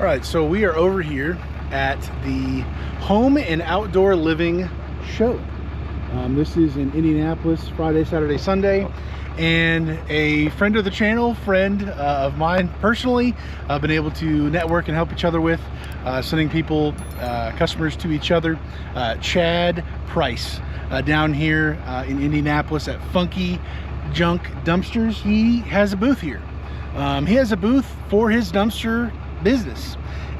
All right, so we are over here at the Home and Outdoor Living Show. This is in Indianapolis, Friday, Saturday, Sunday. And a friend of the channel, friend of mine personally, I've been able to network and help each other with, sending people, customers to each other. Chad Price, down here in Indianapolis at Funky Junk Dumpsters. He has a booth here. He has a booth for his dumpster business,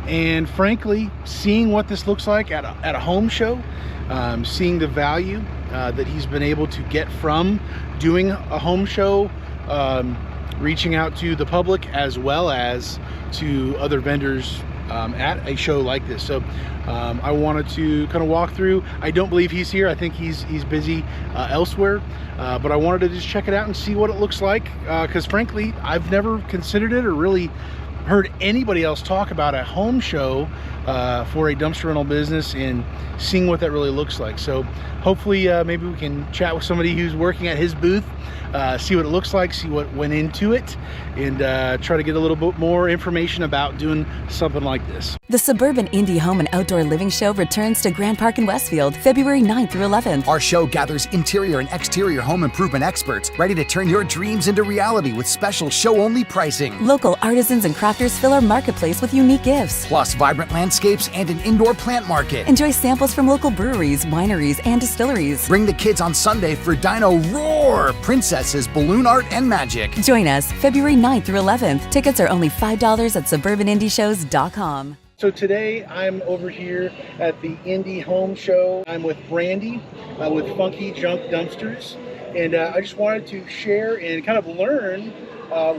and frankly, seeing what this looks like at a home show, seeing the value that he's been able to get from doing a home show, reaching out to the public as well as to other vendors at a show like this. So I wanted to kind of walk through. I don't believe he's here. I think he's busy elsewhere, but I wanted to just check it out and see what it looks like, because frankly, I've never considered it or really heard anybody else talk about a home show for a dumpster rental business and seeing what that really looks like. So hopefully maybe we can chat with somebody who's working at his booth, see what it looks like, see what went into it, and try to get a little bit more information about doing something like this. The Suburban Indie Home and Outdoor Living Show returns to Grand Park in Westfield, February 9th through 11th. Our show gathers interior and exterior home improvement experts ready to turn your dreams into reality with special show-only pricing. Local artisans and crafters fill our marketplace with unique gifts. Plus vibrant landscapes and an indoor plant market. Enjoy samples from local breweries, wineries, and distilleries. Bring the kids on Sunday for Dino Roar, Princesses, Balloon Art, and Magic. Join us February 9th through 11th. Tickets are only $5 at suburbanindieshows.com. So today I'm over here at the Indie Home Show. I'm with Brandie with Funky Junk Dumpsters, and I just wanted to share and kind of learn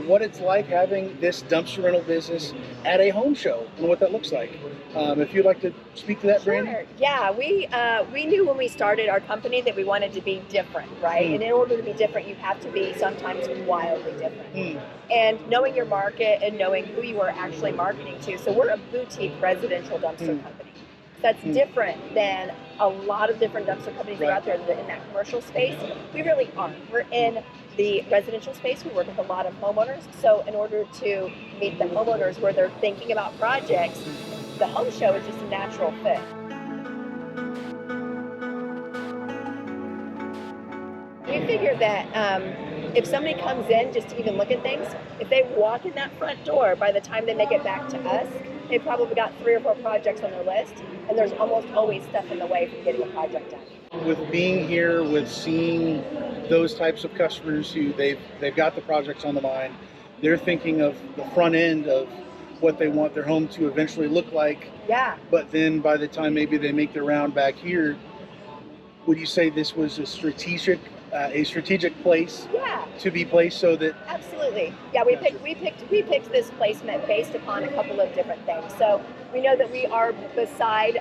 what it's like having this dumpster rental business at a home show and what that looks like. If you'd like to speak to that, Brandie? Sure. Yeah, we knew when we started our company that we wanted to be different, right? And in order to be different, you have to be sometimes wildly different. And knowing your market and knowing who you are actually marketing to. So we're a boutique residential dumpster company. That's different than a lot of different dumpster companies that are out there in that commercial space. We really aren't. We're in the residential space. We work with a lot of homeowners. So in order to meet the homeowners where they're thinking about projects, the home show is just a natural fit. We figured that if somebody comes in just to even look at things, if they walk in that front door, by the time they make it back to us, they've probably got 3 or 4 projects on their list, and there's almost always stuff in the way from getting a project done. With being here, with seeing those types of customers who they've got the projects on the mind, they're thinking of the front end of what they want their home to eventually look like. Yeah. But then by the time maybe they make their round back here, would you say this was a strategic place to be placed so that? Absolutely. Yeah, we picked this placement based upon a couple of different things. So we know that we are beside.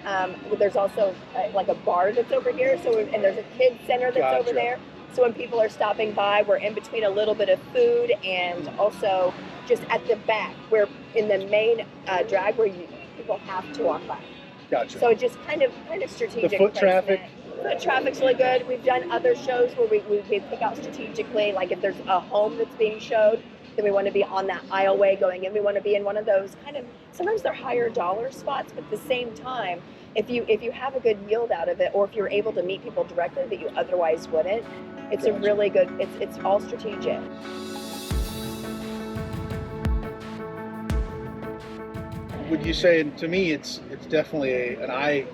There's also like a bar that's over here. So and there's a kids center that's over there. So when people are stopping by, we're in between a little bit of food and also just at the back. We're in the main drag where people have to walk by. Gotcha. So just kind of strategic. The foot traffic. Foot traffic's really good. We've done other shows where we pick out strategically, like if there's a home that's being showed, then we want to be on that aisleway going in. We want to be in one of those kind of, sometimes they're higher dollar spots, but at the same time, if you have a good yield out of it, or if you're able to meet people directly that you otherwise wouldn't, it's a really good, it's all strategic. Would you say, to me, it's definitely an eye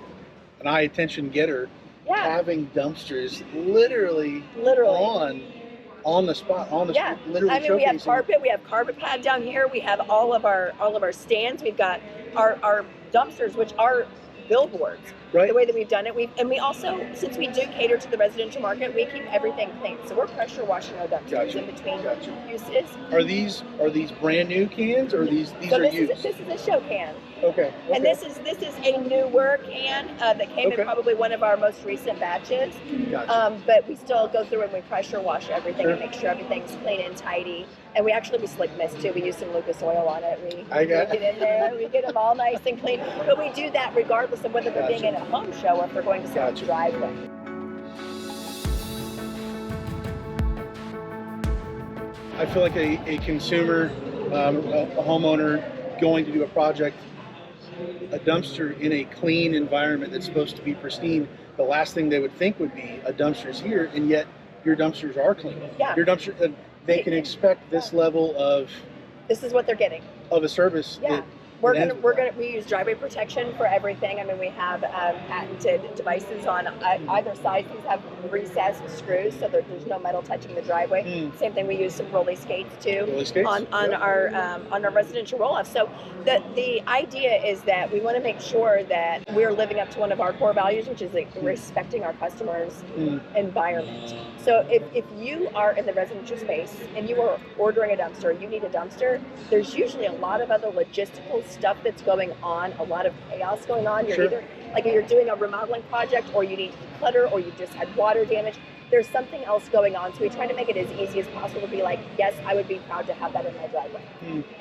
attention getter. Yeah. Having dumpsters literally on the spot, literally. I mean, we have carpet pad down here. We have all of our stands. We've got our dumpsters, which are billboards. Right. The way that we've done it, we also, since we do cater to the residential market, we keep everything clean. So we're pressure washing our dumpsters in between uses. Are these brand new cans, or these are used? This is a show can. Okay. And this is a newer can that came in probably one of our most recent batches. Gotcha. But we still go through and we pressure wash everything and make sure everything's clean and tidy. And we slick mist too. We use some Lucas oil on it. We get in there. We get them all nice and clean. But we do that regardless of whether they're being in a home show or if they're going to someone's driveway. I feel like a consumer, a homeowner going to do a project a dumpster in a clean environment that's supposed to be pristine, the last thing they would think would be a dumpster's here, and yet your dumpsters are clean. Yeah. Your dumpster, they can expect this level of. This is what they're getting. Of a service. Yeah. We use driveway protection for everything. I mean, we have patented devices on either side. These have recessed screws, so there's no metal touching the driveway. Same thing. We use some Rolliskates too on our residential roll-off. So the idea is that we want to make sure that we're living up to one of our core values, which is like respecting our customers' environment. So if you are in the residential space and you are ordering a dumpster, you need a dumpster, there's usually a lot of other logistical stuff that's going on, a lot of chaos going on. You're either like you're doing a remodeling project, or you need to declutter, or you just had water damage. There's something else going on. So we try to make it as easy as possible to be like, yes, I would be proud to have that in my driveway.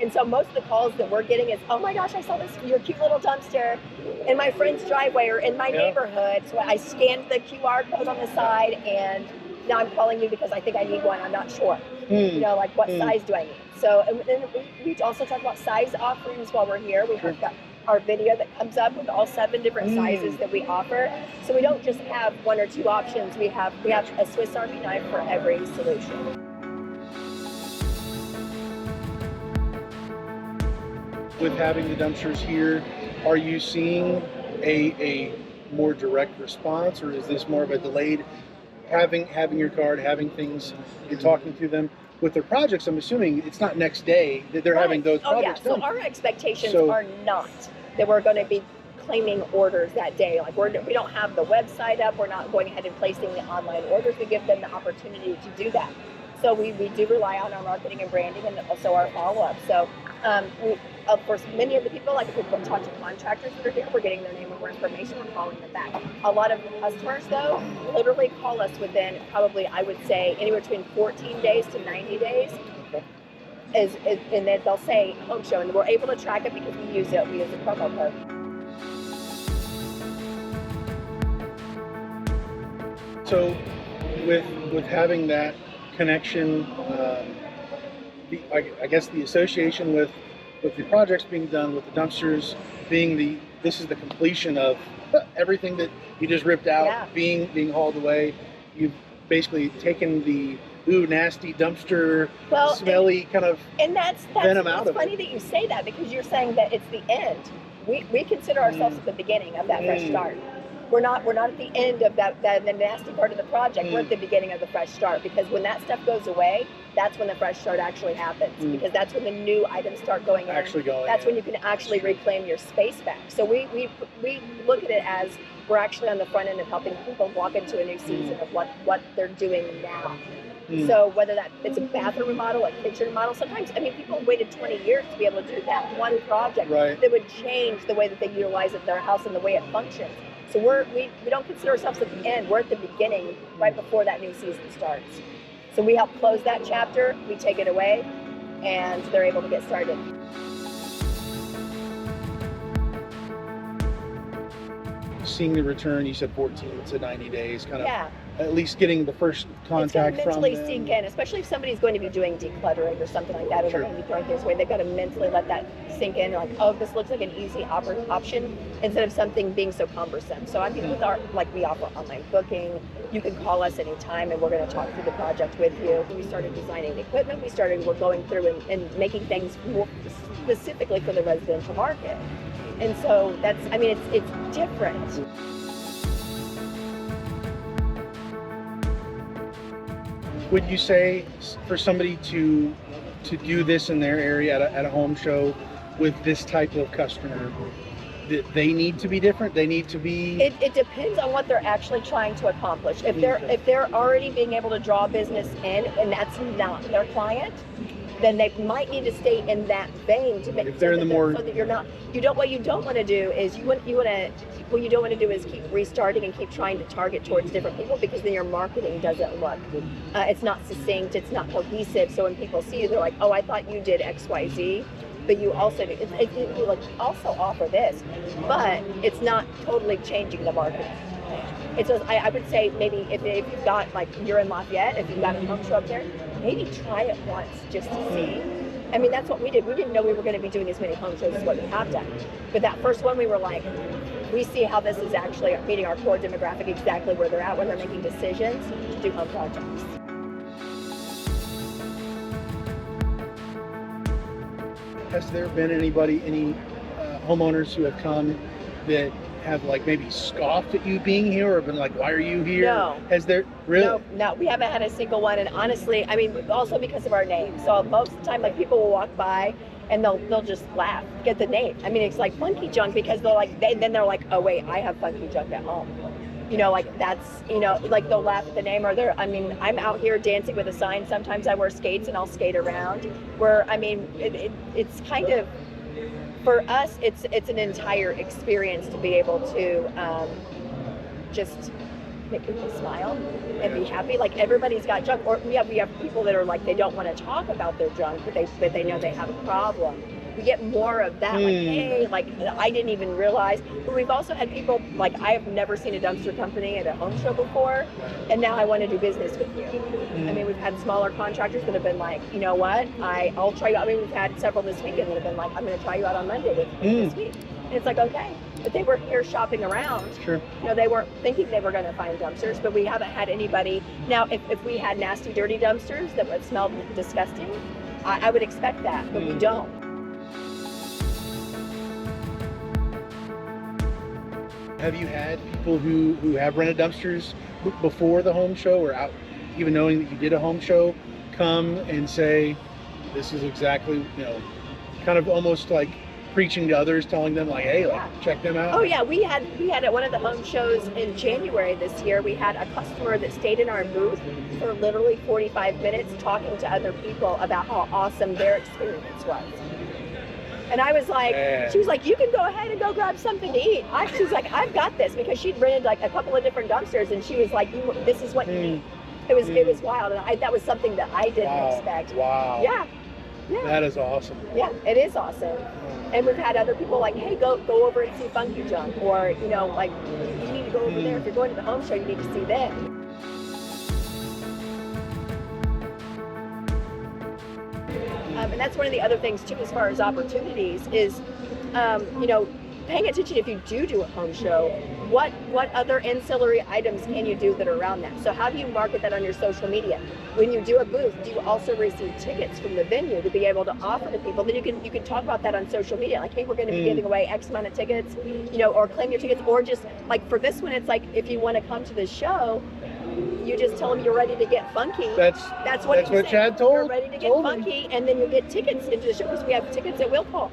And so most of the calls that we're getting is, oh my gosh, I saw your cute little dumpster in my friend's driveway or in my neighborhood. So I scanned the QR code on the side, and now I'm calling you because I think I need one. I'm not sure. You know, like what size do I need? So, and then we also talk about size offerings while we're here. We have got our video that comes up with all 7 different sizes that we offer. So we don't just have 1 or 2 options. We have a Swiss Army knife for every solution. With having the dumpsters here, are you seeing a more direct response, or is this more of a delayed having your card, having things, you're talking to them? With their projects, I'm assuming it's not next day that they're having those projects done. So our expectations are not that we're going to be claiming orders that day. Like we don't have the website up. We're not going ahead and placing the online orders. We give them the opportunity to do that. So we do rely on our marketing and branding, and also our follow-up. So of course, many of the people, like if we talk to contractors that are here, we're getting their name and more information, we're calling them back. A lot of customers, though, literally call us within probably, I would say, anywhere between 14 days to 90 days. And then they'll say home show, and we're able to track it because we use a promo code. So with having that connection, I guess the association with the projects being done, with the dumpsters being this is the completion of everything that you just ripped out, being hauled away. You've basically taken the nasty dumpster, smelly kind of venom out of it. It's funny that you say that, because you're saying that it's the end. We consider ourselves at the beginning of that fresh start. We're not at the end of the nasty part of the project. We're at the beginning of the fresh start, because when that stuff goes away, that's when the fresh start actually happens. Because that's when the new items start going in. That's when you can actually reclaim your space back. So we look at it as we're actually on the front end of helping people walk into a new season of what they're doing now. So whether it's a bathroom remodel, a kitchen remodel, sometimes, I mean, people waited 20 years to be able to do that one project that would change the way that they utilize their house and the way it functions. So we don't consider ourselves at the end. We're at the beginning, right before that new season starts. So we help close that chapter, we take it away, and they're able to get started. Seeing the return, you said 14 to 90 days, kind of at least getting the first contact from them. It's going to mentally sink in, especially if somebody's going to be doing decluttering or something like that, or they're going to be throwing things away. They've got to mentally let that sink in, like, oh, this looks like an easy option, instead of something being so cumbersome. So I mean, with we offer online booking. You can call us anytime, and we're going to talk through the project with you. We started designing the equipment. We're going through and making things more specifically for the residential market. And so it's different. Would you say for somebody to do this in their area at a home show with this type of customer, that they need to be different? They need to be. It depends on what they're actually trying to accomplish. If they're already being able to draw business in, and that's not their client, then they might need to stay in that vein to make if they're in the more, so that you're not. What you don't want to do is what you don't want to do is keep restarting and keep trying to target towards different people, because then your marketing doesn't look. It's not succinct. It's not cohesive. So when people see you, they're like, oh, I thought you did X, Y, Z. But you also do. You also offer this, but it's not totally changing the market. It's just, I would say maybe if you've got, like, you're in Lafayette, if you've got a home show up there, maybe try it once just to see. I mean, that's what we did. We didn't know we were going to be doing as many home shows as what we have done. But that first one, we were like, we see how this is actually meeting our core demographic exactly where they're at when they're making decisions to do home projects. Has there been any homeowners who have come that have like maybe scoffed at you being here or been like, why are you here? No. Has there really? No, we haven't had a single one. And honestly, I mean, also because of our name. So most of the time, like people will walk by and they'll just laugh, get the name. I mean, it's like funky junk because they're like, then they're like, oh wait, I have funky junk at home. You know, like that's, you know, like they'll laugh at the name or they're, I mean, I'm out here dancing with a sign. Sometimes I wear skates and I'll skate around where, I mean, it's kind of, for us, it's an entire experience to be able to just make people smile and be happy. Like everybody's got junk, or we have people that are like they don't want to talk about their junk, but they know they have a problem. We get more of that, like, hey, like I didn't even realize. But we've also had people like, I have never seen a dumpster company at a home show before, and now I want to do business with you. I mean, we've had smaller contractors that have been like, you know what, I'll try you out. I mean, we've had several this weekend that have been like, I'm going to try you out on Monday this week. And it's like, okay. But they were here shopping around. Sure. You know, they weren't thinking they were going to find dumpsters, but we haven't had anybody. Now, if we had nasty, dirty dumpsters that would smell disgusting, I would expect that, but we don't. Have you had people who have rented dumpsters before the home show or out, even knowing that you did a home show, come and say, this is exactly, you know, kind of almost like preaching to others, telling them like, hey, like, check them out? Oh yeah, we had at one of the home shows in January this year, we had a customer that stayed in our booth for literally 45 minutes talking to other people about how awesome their experience was. And I was like, she was like, you can go ahead and go grab something to eat. She was like, I've got this, because she'd rented like a couple of different dumpsters, and she was like, this is what you need. It was wild, and that was something that I didn't expect. Wow. Yeah. That is awesome. Yeah, it is awesome. And we've had other people like, hey, go over and see Funky Junk, or you know, like you need to go over there. If you're going to the home show, you need to see them. And that's one of the other things too, as far as opportunities, is you know, paying attention. If you do a home show, what other ancillary items can you do that are around that? So how do you market that on your social media? When you do a booth, do you also receive tickets from the venue to be able to offer to people? Then you can talk about that on social media, like, hey, we're going to be giving away X amount of tickets, you know, or claim your tickets, or just like for this one, it's like if you want to come to the show, you just tell them you're ready to get funky. That's what Chad told. You're ready to get funky, and then you get tickets into the show, because we have tickets at will call.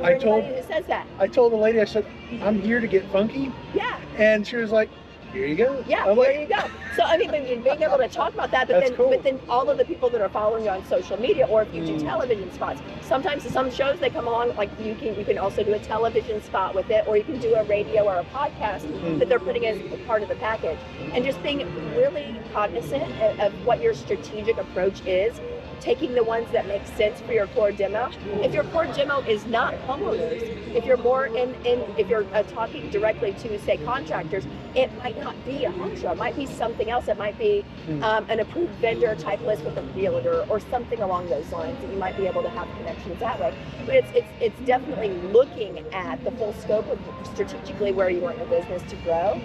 I told who says that. I told the lady, I said, I'm here to get funky. Yeah. And she was like, here you go. Yeah, I'm there you go. So I mean, being able to talk about that, but then all of the people that are following you on social media, or if you do television spots, sometimes some shows they come along, like you can also do a television spot with it, or you can do a radio or a podcast that they're putting as part of the package. And just being really cognizant of what your strategic approach is, taking the ones that make sense for your core demo. If your core demo is not homeowners, if you're more if you're talking directly to, say, contractors, it might not be a home show. It might be something else. It might be an approved vendor type list with a realtor or something along those lines, that you might be able to have connections that way. But it's definitely looking at the full scope of strategically where you want your business to grow,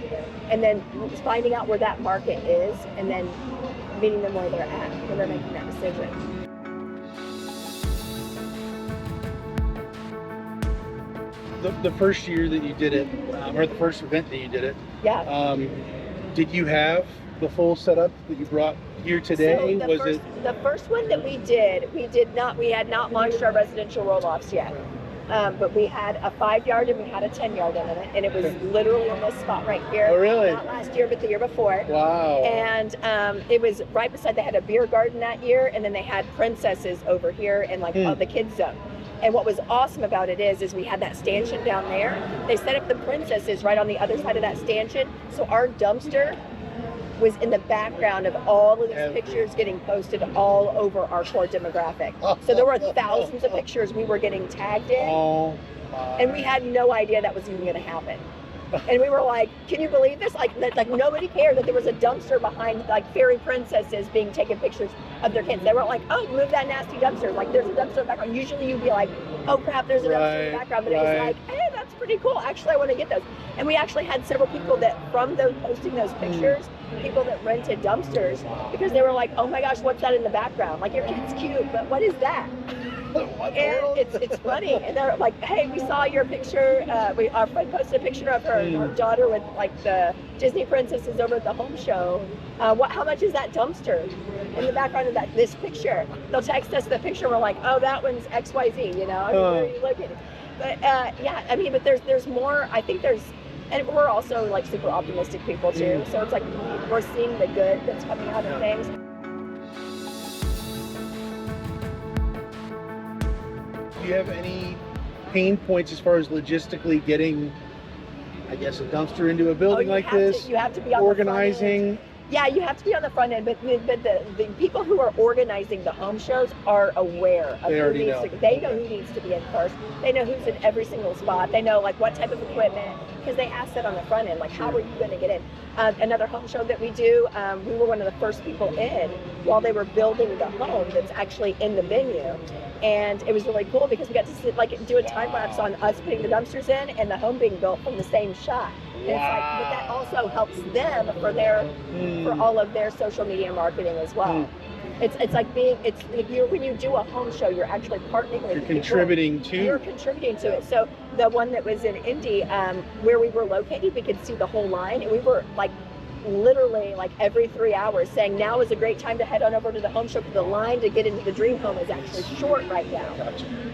and then finding out where that market is, and then meeting them where they're at when they're making that decision. The first year that you did it, or the first event that you did it, did you have the full setup that you brought here today? So the first one that we had not launched our residential roll-offs yet. But we had a 5-yard and we had a 10-yard in it, and it was literally in this spot right here. Oh, really? Not last year, but the year before. Wow. And it was right beside, they had a beer garden that year, and then they had princesses over here and like the kids zone. And what was awesome about it is we had that stanchion down there. They set up the princesses right on the other side of that stanchion. So our dumpster was in the background of all of these pictures getting posted all over our core demographic. So there were thousands of pictures we were getting tagged in. Oh, my. And we had no idea that was even going to happen. And we were like, can you believe this? Like nobody cared that there was a dumpster behind like fairy princesses being taken pictures. of their kids. They weren't like, oh, move that nasty dumpster. Like, there's a dumpster in the background. Usually you'd be like, oh crap, there's a dumpster in the background. But it was like, hey, that's pretty cool. Actually, I want to get those. And we actually had several people that, from those posting those pictures, people that rented dumpsters, because they were like, oh my gosh, what's that in the background? Like, your kid's cute, but what is that? And it's funny, and they're like, hey, we saw your picture, our friend posted a picture of her daughter with like the Disney princesses over at the home show. How much is that dumpster in the background of this picture? They'll text us the picture, we're like, oh, that one's XYZ, you know, I mean, where are you looking? But yeah, I mean, but there's more, I think and we're also like super optimistic people too, so it's like we're seeing the good that's coming out of things. Do you have any pain points as far as logistically getting, I guess, a dumpster into a building like this? You have to be on organizing. The front end. Yeah, you have to be on the front end, but the people who are organizing the home shows are aware of who needs to. They know who needs to be in first. They know who's in every single spot. They know like what type of equipment, because they ask that on the front end, like how are you going to get in? Another home show that we do, we were one of the first people in while they were building the home that's actually in the venue. And it was really cool because we got to sit, do a time lapse on us putting the dumpsters in and the home being built from the same shot. And it's like, but that also helps them for all of their social media marketing as well. It's like when you do a home show, you're actually partnering with people. You're contributing to it. So the one that was in Indy, where we were located, we could see the whole line, and we were like literally like every 3 hours saying, now is a great time to head on over to the home show, because the line to get into the dream home is actually short right now.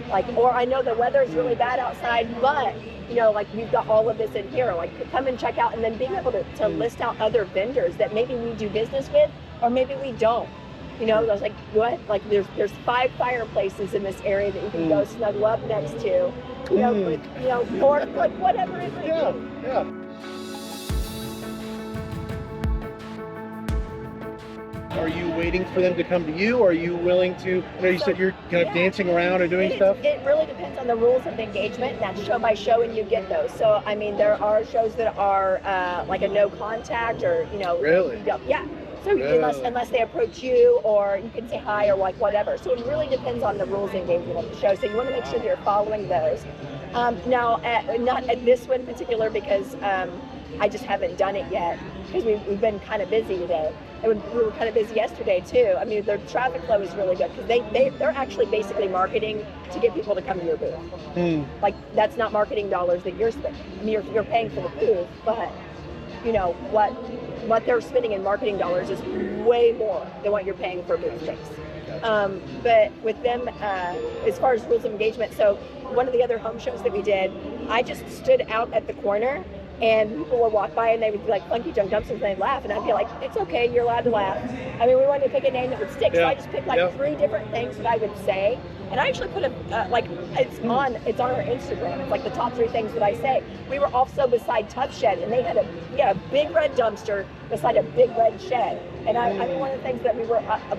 Like, or I know the weather is really bad outside, but you know, like we've got all of this in here, like come and check out, and then being able to list out other vendors that maybe we do business with, or maybe we don't. You know, I was like, what? Like there's 5 fireplaces in this area that you can go snuggle up next to, you know, or like whatever it may be. Yeah. Are you waiting for them to come to you, or are you willing to, I know you said you're kind of dancing around and doing stuff? It really depends on the rules of engagement, and that's show by show, and you get those. So, I mean, there are shows that are like a no contact, or, you know. Really? Yeah. So unless they approach you, or you can say hi, or like whatever. So it really depends on the rules of engagement of the show. So you want to make sure that you're following those. Now, not at this one in particular, because I just haven't done it yet, because we've been kind of busy today. And we were kind of busy yesterday too. I mean, their traffic flow is really good, because they're actually basically marketing to get people to come to your booth. Like, that's not marketing dollars that you're spending. I mean, you're paying for the booth, but you know what they're spending in marketing dollars is way more than what you're paying for booth space. But with them, as far as rules of engagement, so one of the other home shows that we did, I just stood out at the corner, and people would walk by and they would be like, funky junk dumpsters, and they'd laugh, and I'd be like, it's okay, you're allowed to laugh. I mean, we wanted to pick a name that would stick, so I just picked like 3 different things that I would say, and I actually put it's on our Instagram. It's like the top 3 things that I say. We were also beside Tough Shed, and they had a big red dumpster beside a big red shed. And I mean, one of the things that we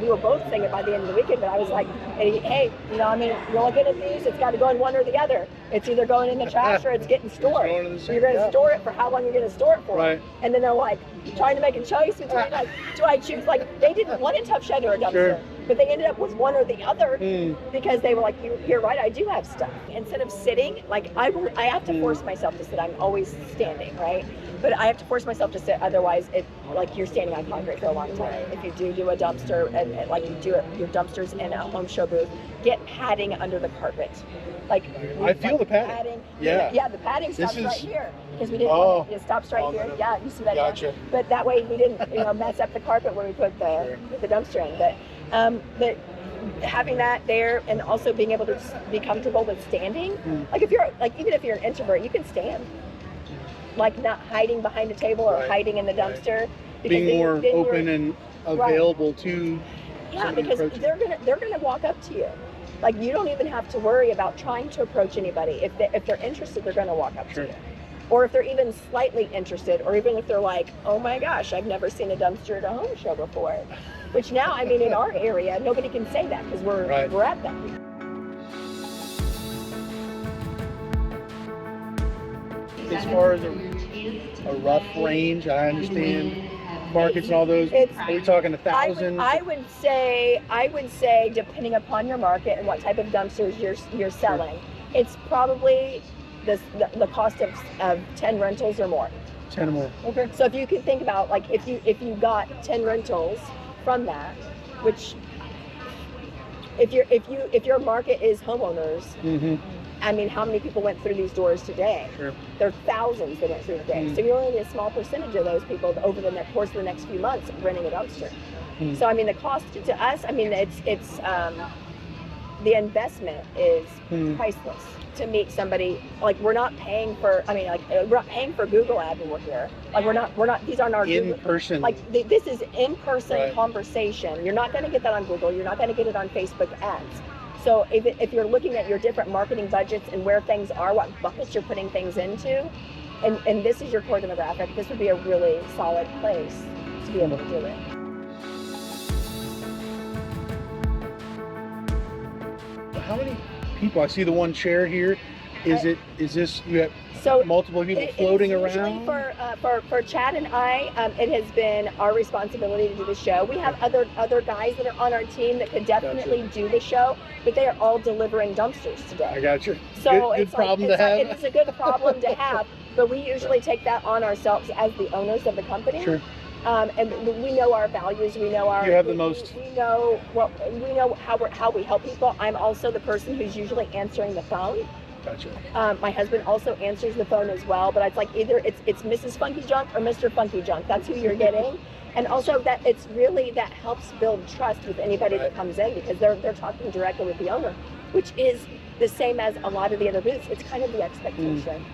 were both saying it by the end of the weekend, but I was like, hey, you know, I mean, you're looking at these, it's got to go in one or the other. It's either going in the trash or it's getting stored. So you're going to store it for how long you're going to store it for. Right. And then they're like trying to make a choice between like, do I choose, like they didn't want a Tough Shed or a dumpster, but they ended up with one or the other because they were like, you're right, I do have stuff. Instead of sitting, like I have to force myself to sit. I'm always standing, right? But I have to force myself to sit, otherwise like you're standing on concrete for a long time. If you do a dumpster, and like you do your dumpsters in a home show booth, get padding under the carpet. Like I feel the padding. Yeah, the padding stops right here, because we didn't. It stops right here. Yeah, you see that? Gotcha. But that way we didn't, mess up the carpet where we put the dumpster in. But having that there, and also being able to be comfortable with standing. Like if you're even if you're an introvert, you can stand. Like not hiding behind a table or hiding in the dumpster. Being more open and available to. Yeah, because they're gonna walk up to you. Like you don't even have to worry about trying to approach anybody. If they're interested, they're gonna walk up to you. Or if they're even slightly interested, or even if they're like, oh my gosh, I've never seen a dumpster at a home show before. Which now, I mean, in our area, nobody can say that because we're at that. As far as a rough range, I understand markets and all those? It's- Are we talking 1,000? I would say, depending upon your market and what type of dumpsters you're selling, it's probably the cost of 10 rentals or more. 10 or more. Okay. So if you could think about, like, if you got 10 rentals from that, which if your market is homeowners, Mm-hmm. I mean, how many people went through these doors today? Sure. There are thousands that went through today. Mm. So you're only a small percentage of those people over the course of the next few months renting a dumpster. Mm. So I mean, the cost to us, I mean, it's the investment is priceless to meet somebody. Like, we're not paying for, I mean, like, we're not paying for Google ad when we're here. Like, we're not, these aren't our In Google, person. like, this is in-person Right. conversation. You're not going to get that on Google. You're not going to get it on Facebook ads. So if you're looking at your different marketing budgets and where things are, what buckets you're putting things into, and this is your core demographic, this would be a really solid place to be able to do it. How many people? I see the one chair here. Is this, you have So multiple people it floating is usually around? for Chad and I, it has been our responsibility to do the show. We have other guys that are on our team that could definitely do the show, but they are all delivering dumpsters today. I got you. So good it's problem like, to have. it is a good problem to have, but we usually take that on ourselves as the owners of the company. Sure. And we know our values. We know our. You have the most. We know how we help people. I'm also the person who's usually answering the phone. Gotcha. My husband also answers the phone as well, but it's like either it's Mrs. Funky Junk or Mr. Funky Junk. That's who you're getting. And also that it's really, that helps build trust with anybody that comes in, because they're talking directly with the owner, which is the same as a lot of the other booths. It's kind of the expectation.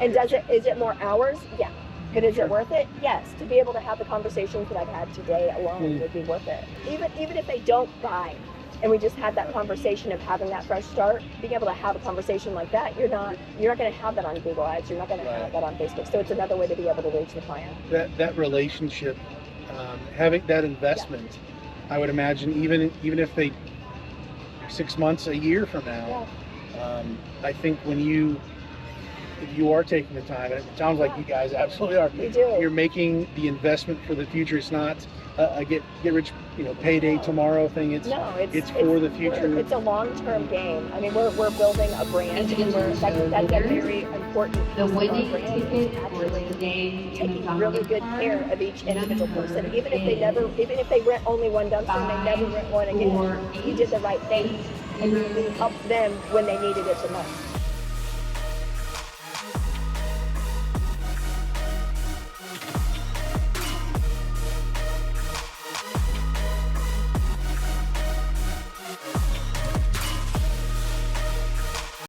And is it more hours? Yeah. But is it worth it? Yes. To be able to have the conversations that I've had today alone would be worth it. Even if they don't buy, and we just had that conversation of having that fresh start, being able to have a conversation like that, you're not going to have that on Google Ads. You're not going to have that on Facebook. So it's another way to be able to reach the client. That relationship, having that investment, I would imagine even if they 6 months, a year from now, I think if you are taking the time, and it sounds like you guys absolutely are. We do. You're making the investment for the future. It's not a get rich, payday tomorrow thing. It's for the future. It's a long-term game. I mean, we're building a brand, and that's a very important piece of our brand. Actually, taking really good care of each individual person, even if they rent only one dumpster and they never rent one again. You did the right thing, and you helped them when they needed it the most.